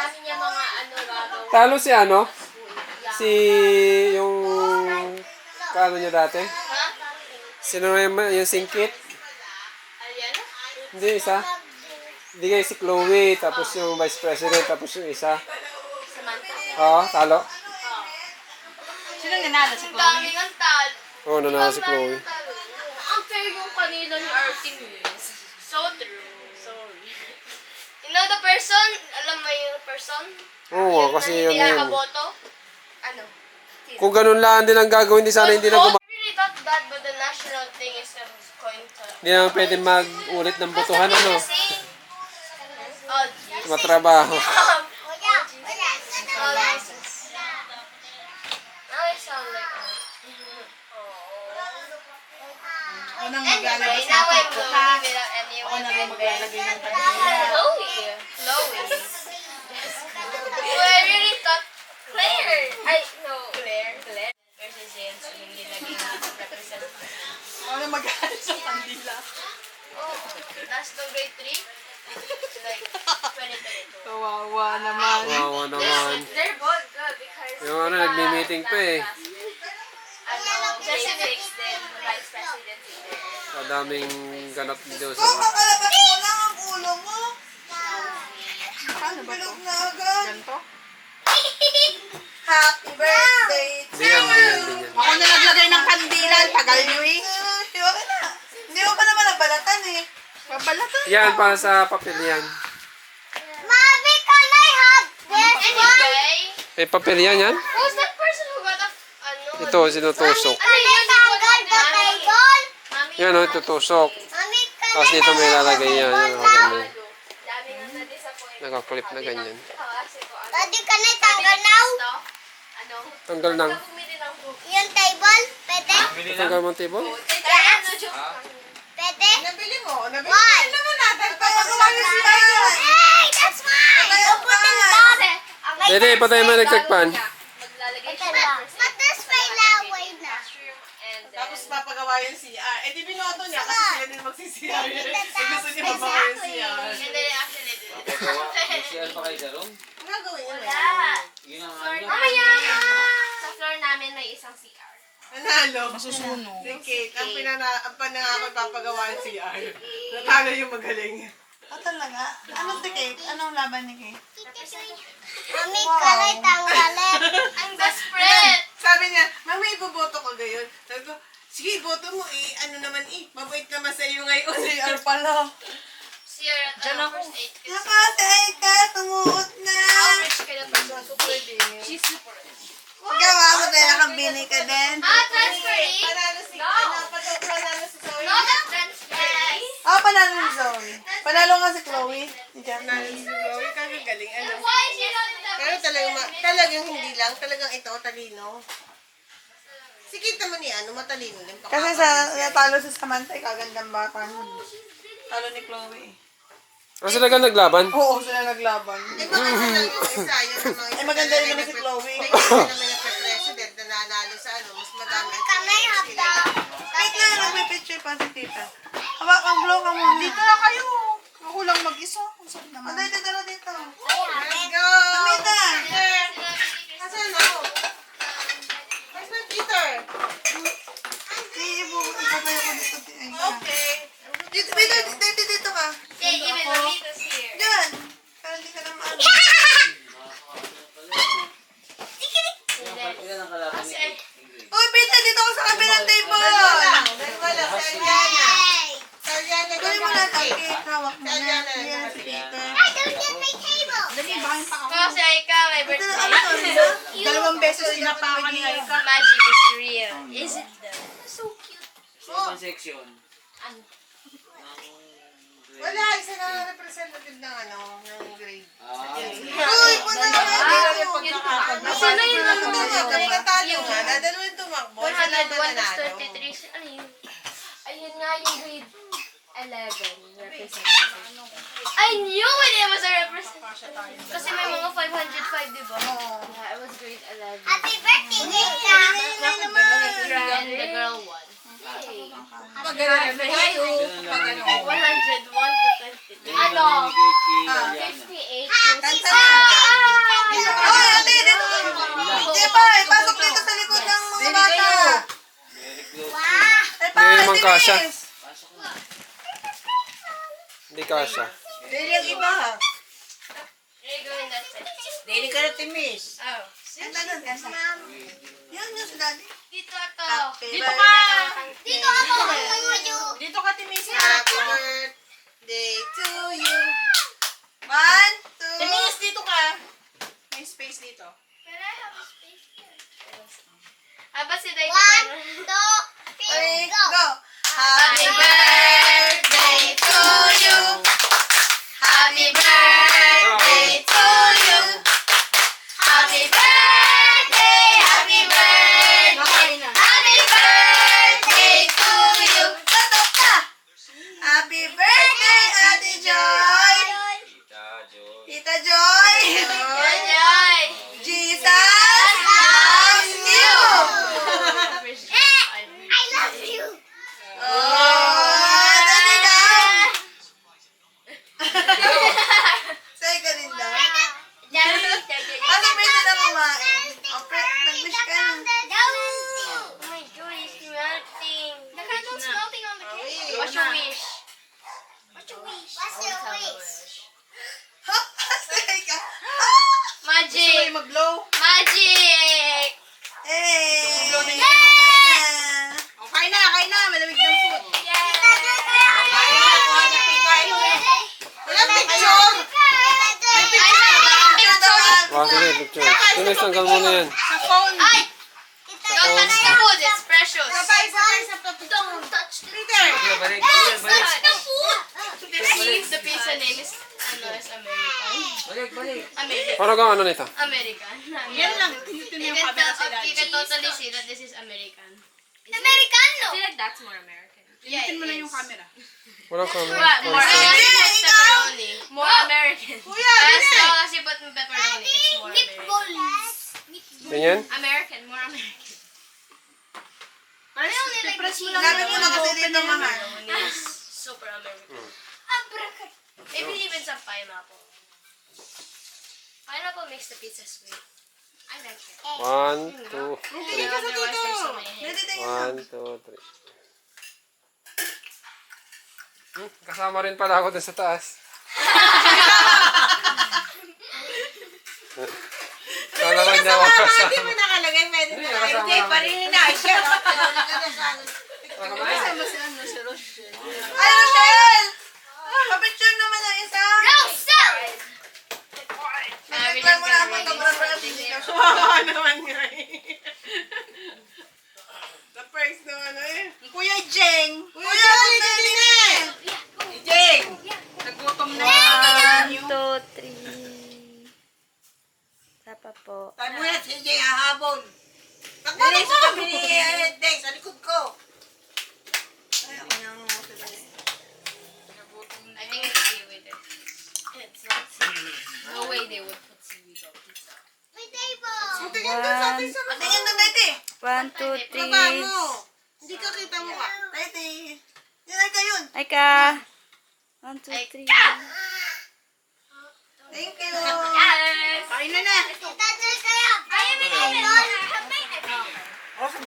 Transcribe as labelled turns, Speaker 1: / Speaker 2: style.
Speaker 1: dami niya mga ano gagawin.
Speaker 2: Talo si ano? Si yung kano niya dati?
Speaker 1: Ha?
Speaker 2: Sino yung singkit?
Speaker 1: Ayan.
Speaker 2: Hindi, isa. Hindi kayo si Chloe, tapos yung vice president, tapos yung isa.
Speaker 1: Samantha.
Speaker 2: Oo, talo.
Speaker 3: Sino nanalo si
Speaker 1: Ang
Speaker 3: Chloe?
Speaker 1: daming ang talo.
Speaker 2: Oo, nanalo si Chloe.
Speaker 1: Ang fair yung kanila ni Artemis. So true. Sorry. You know the person? Alam mo yung person?
Speaker 2: Oo, kasi
Speaker 1: Yung
Speaker 2: yun
Speaker 1: hindi
Speaker 2: yun.
Speaker 1: nakaboto? Ano?
Speaker 2: Kung ganun lang din ang gagawin, di sana hindi na
Speaker 1: I really thought that, but the national thing is going to...
Speaker 2: Hindi naman pwede mag-ulit ng botohan, ano?
Speaker 1: Oh, jeez.
Speaker 2: Matrabaho.
Speaker 1: Oh, Jesus. Now I sound like...
Speaker 3: Unang
Speaker 1: Anyway,
Speaker 3: maglalabas
Speaker 1: now
Speaker 3: ng
Speaker 1: I'm
Speaker 3: TikTok,
Speaker 1: going
Speaker 3: ha?
Speaker 1: without anyone.
Speaker 3: Ako na rin maglalagay ng kandila.
Speaker 1: Chloe. Chloe. Well, I really thought Claire. No. Claire. Claire. Versus James. Hindi naging represent.
Speaker 3: Ako na maglalagay ng kandila.
Speaker 1: Oh, last ng grade 3? Like, 2022.
Speaker 3: Kawawa naman.
Speaker 2: Wawa naman.
Speaker 1: They're both good because...
Speaker 2: Yung ano, nagme-meeting pa eh.
Speaker 1: Civics din, vice presidency din.
Speaker 2: Kadaming ganap dito sa...
Speaker 4: Kakalabas mo lang ang ulo mo.
Speaker 3: Paano ba
Speaker 4: Bilog
Speaker 3: to?
Speaker 4: na agad.
Speaker 3: Ganto?
Speaker 4: Happy birthday to
Speaker 2: Diyan, diyan, diyan.
Speaker 3: Ako na naglagay ng kandila. Tagal nyo eh.
Speaker 4: Okay na. Hindi mo pa naman nabalatan eh.
Speaker 3: Babalatan.
Speaker 2: Yan, para sa papel yan.
Speaker 1: Mommy, can I have this anyway,
Speaker 2: May papel yan, yan?
Speaker 1: who's that person who got a... Ano?
Speaker 2: Ito, sinutusok.
Speaker 1: Ano yun? Mami,
Speaker 2: Yan o, itutusok.
Speaker 1: Mami,
Speaker 2: Tapos dito may lalagay yan. Yung nakakami.
Speaker 1: dami nga na-disappoint.
Speaker 2: Nakaklip na ganyan.
Speaker 1: Kasi ko, ano?
Speaker 5: Daddy, can I tanggal now?
Speaker 1: Ano?
Speaker 2: Tanggal ng...
Speaker 1: Bumili ng book.
Speaker 5: Yung table? Pwede?
Speaker 2: Tanggal mo ang table?
Speaker 1: Ano, joke lang.
Speaker 5: Pwede?
Speaker 4: Nabili mo. Nabili
Speaker 5: Why?
Speaker 4: mo naman natin. Pagkagawa niyo siya.
Speaker 5: Hey, that's mine! Don't put them down!
Speaker 2: Pwede, patay mo nagtagpan.
Speaker 1: Maglalagay
Speaker 5: Ito
Speaker 1: siya
Speaker 5: lang.
Speaker 1: ng
Speaker 5: But this may laway na.
Speaker 1: classroom and then...
Speaker 4: Tapos papagawa yung CR. Eh di binoto niya kasi sila din magsi-CR. Eh gusto niya magawa yung CR.
Speaker 1: And then actually did it.
Speaker 6: CR pa kayo sa room?
Speaker 4: Ang gagawin niya.
Speaker 1: Wala.
Speaker 6: Yun ang
Speaker 1: Floor
Speaker 6: ano.
Speaker 1: mamaya! Sa floor namin may isang CR.
Speaker 4: Nanalo.
Speaker 3: Masusunog.
Speaker 4: Si Kate, ang panangako papagawa yung CR. Natalo yung magaling. Ah, talaga? Anong si Kate? Anong laban ni Kate?
Speaker 5: Mami, can I tanggal it?
Speaker 1: I'm desperate!
Speaker 4: Sabi niya, Mami, iboboto ko gayon. Sabi ko, sige, boto mo eh. Ano naman eh. Mabait naman sa iyo ngayon. CR pala.
Speaker 1: CR at first aid. kasi
Speaker 4: Nakatay ka, tumuot na.
Speaker 1: how rich ka na person?
Speaker 4: Super din.
Speaker 1: She's super rich.
Speaker 4: Gawa mo dahil nakabili ka din.
Speaker 1: Transfer aid?
Speaker 4: Panalo si,
Speaker 1: No.
Speaker 4: panalo si Zoe.
Speaker 1: No, that's transfer aid.
Speaker 4: Panalo si Zoe. Panalo nga si Chloe. Panalo si Chloe. Kagagaling. Ano?
Speaker 1: Why is she not in the
Speaker 4: Pero talagang hindi lang. Talagang ito, talino. Si Kate naman ni ano, matalino din. Kasi natalo si Samantha, kagandang bata. Talo ni Chloe.
Speaker 2: Ah, sila ka naglaban?
Speaker 4: Oo, sila naglaban. Eh, maganda lang yung isa. Yun ang mga maganda rin naman si Chloe. May isa naman nagka-president na nanalo sa ano, mas madami.
Speaker 5: Can I have the...
Speaker 4: Wait lang, nagpipicture pa si tita. Hawak ang blow ka muna. Dito na kayo. Ako lang mag-isa. Ang sarap naman. Dito, dito. Let's go! Amita! Asan ako? Where's my Peter? Sige po, ipatayo ko dito. Okay. Dito ka.
Speaker 1: Okay, even Lamita's here.
Speaker 4: Yan. Pero hindi ka na maano.
Speaker 6: Ilan ang kalaban ni
Speaker 4: Uy, Peter, dito ka sa kabilang table. Wala, Sariana. Sariana. Kunin mo na tapit. Hawak mo na. Yan, si Peter.
Speaker 5: I don't get my table!
Speaker 3: Dali, bahin pa ako.
Speaker 1: Kasi Aika, my
Speaker 4: Ito na,
Speaker 1: birthday.
Speaker 4: ano?
Speaker 3: Dalawang beses sinapakan ni Aika.
Speaker 1: Magic is real. Is it though? So cute.
Speaker 6: Sa ibang section.
Speaker 1: Ano?
Speaker 4: Wala, isa na representative ng ano, ng grade.
Speaker 6: Uy,
Speaker 4: punta na
Speaker 1: Sino yun ang
Speaker 4: Natalo nga, dadalawin tumakbo.
Speaker 1: 101 to 33. Ano yun? Ayun nga yung grade 11 representative. I knew it was a representative. Kasi may mga 505, di ba? Yeah, it was grade 11.
Speaker 5: Happy birthday, Nika!
Speaker 1: And the girl won. Hey.
Speaker 4: Magaling.
Speaker 1: Ay, 101 to 23. Ano? 58 to
Speaker 4: Kanta na.
Speaker 2: Walang kasya.
Speaker 6: Pasok na.
Speaker 2: Hindi kasya.
Speaker 4: Dili ang iba.
Speaker 1: You're going that side.
Speaker 4: Dili ka na timis.
Speaker 1: Oh.
Speaker 4: Ganda nun, ganda. Yun yung si daddy.
Speaker 1: Dito ako.
Speaker 4: Happy
Speaker 3: Dito ka.
Speaker 5: Dito ako.
Speaker 3: Dito ka, Timis.
Speaker 4: Happy birthday to you. 1, 2.
Speaker 3: Timis, dito ka. May space dito.
Speaker 1: Can I have a space here? Aba si Day.
Speaker 5: 1, 2, 3, go.
Speaker 4: Happy birthday to you. Happy birthday to you. Happy birthday, happy birthday. Happy birthday to you. Tatok ka. Happy birthday, Ate Joy.
Speaker 6: Tita Jo.
Speaker 4: Tita Joy.
Speaker 1: Enjoy.
Speaker 4: Jesus loves you.
Speaker 5: I love you.
Speaker 4: Oh, dali daw. Say ka rin daw. Ano pwede na kumain? Nag-wish ka na.
Speaker 1: Oh my god, it's melting. The candle's melting on the cake. What's your wish?
Speaker 5: What's your wish? What's your wish?
Speaker 4: Say ka.
Speaker 1: Magic.
Speaker 3: Mag-blow.
Speaker 1: Magic.
Speaker 4: Eh.
Speaker 3: Okay na, kain na. Malamig ng food.
Speaker 4: Walang picture.
Speaker 2: Wow, sige, picture. Timis, tanggal mo na yan.
Speaker 3: Sa phone.
Speaker 1: Ay! Don't touch the food, it's precious.
Speaker 5: Don't touch the
Speaker 3: Peter.
Speaker 6: Kuya, balik. Kuya, balik.
Speaker 1: The pizza name is, is American.
Speaker 6: Balik.
Speaker 1: American.
Speaker 2: Parang kang ano nito?
Speaker 1: American.
Speaker 3: Yan lang. Tinitin
Speaker 1: You
Speaker 3: yung camera sa
Speaker 1: you
Speaker 3: ilalim.
Speaker 1: can totally see that this is American.
Speaker 5: Americano.
Speaker 1: I feel like that's more American. Yeah,
Speaker 3: Tinitin
Speaker 1: it
Speaker 3: mo na
Speaker 1: is.
Speaker 3: yung camera.
Speaker 2: Walang camera.
Speaker 1: What? More American with pepperoni. More American.
Speaker 3: Kuya,
Speaker 1: As
Speaker 3: dali.
Speaker 1: long as you put pepperoni, it's more American.
Speaker 5: Meatballs.
Speaker 2: Ganyan?
Speaker 1: American, more American.
Speaker 3: Press mo lang.
Speaker 4: Sabi mo na kasi dito mahal.
Speaker 1: Pepperoni is super American. Maybe even some pineapple. Pineapple makes the pizza sweet. I like it.
Speaker 2: 1, 2,
Speaker 1: Otherwise, there's so many hairs.
Speaker 2: 1, 2, 3. Kasama rin pala ako dun sa taas. Kala ko hindi ako kasama.
Speaker 3: Hindi mo nakalagay. Pwede na.
Speaker 2: Kasama
Speaker 3: Hindi,
Speaker 2: lang.
Speaker 3: parin na. Siya.
Speaker 4: Ay, Rochelle! Pa-picture naman ang isa.
Speaker 5: Rosel.
Speaker 4: Nag-try mo na ang pagka-brand.
Speaker 3: Kawawa naman nga eh. The first naman eh. Kuya Jeng.
Speaker 4: Kuya, dali na.
Speaker 3: Jeng. Nagutom na.
Speaker 7: 1, 2, 3. Tapa po.
Speaker 4: Tayo mo yan, si Jay, hahabol. Takbo na sa tabi ni Day, sa likod ko. Ay, ako na ang
Speaker 1: I think it's seaweed. It's not seaweed. No way they would put seaweed on pizza.
Speaker 5: May table.
Speaker 4: Tingin doon sa atin sa Tingin doon, Dati.
Speaker 7: 1, 2,
Speaker 4: Baba
Speaker 7: 3.
Speaker 4: mo. Hindi ka kita mo ka. Dati. Yan ay kayun.
Speaker 7: Ay ka. 1, 2, 3.
Speaker 4: Thank you.
Speaker 1: Yes!
Speaker 3: Kain na na.
Speaker 5: Tatay kaya. Ayaw mo na.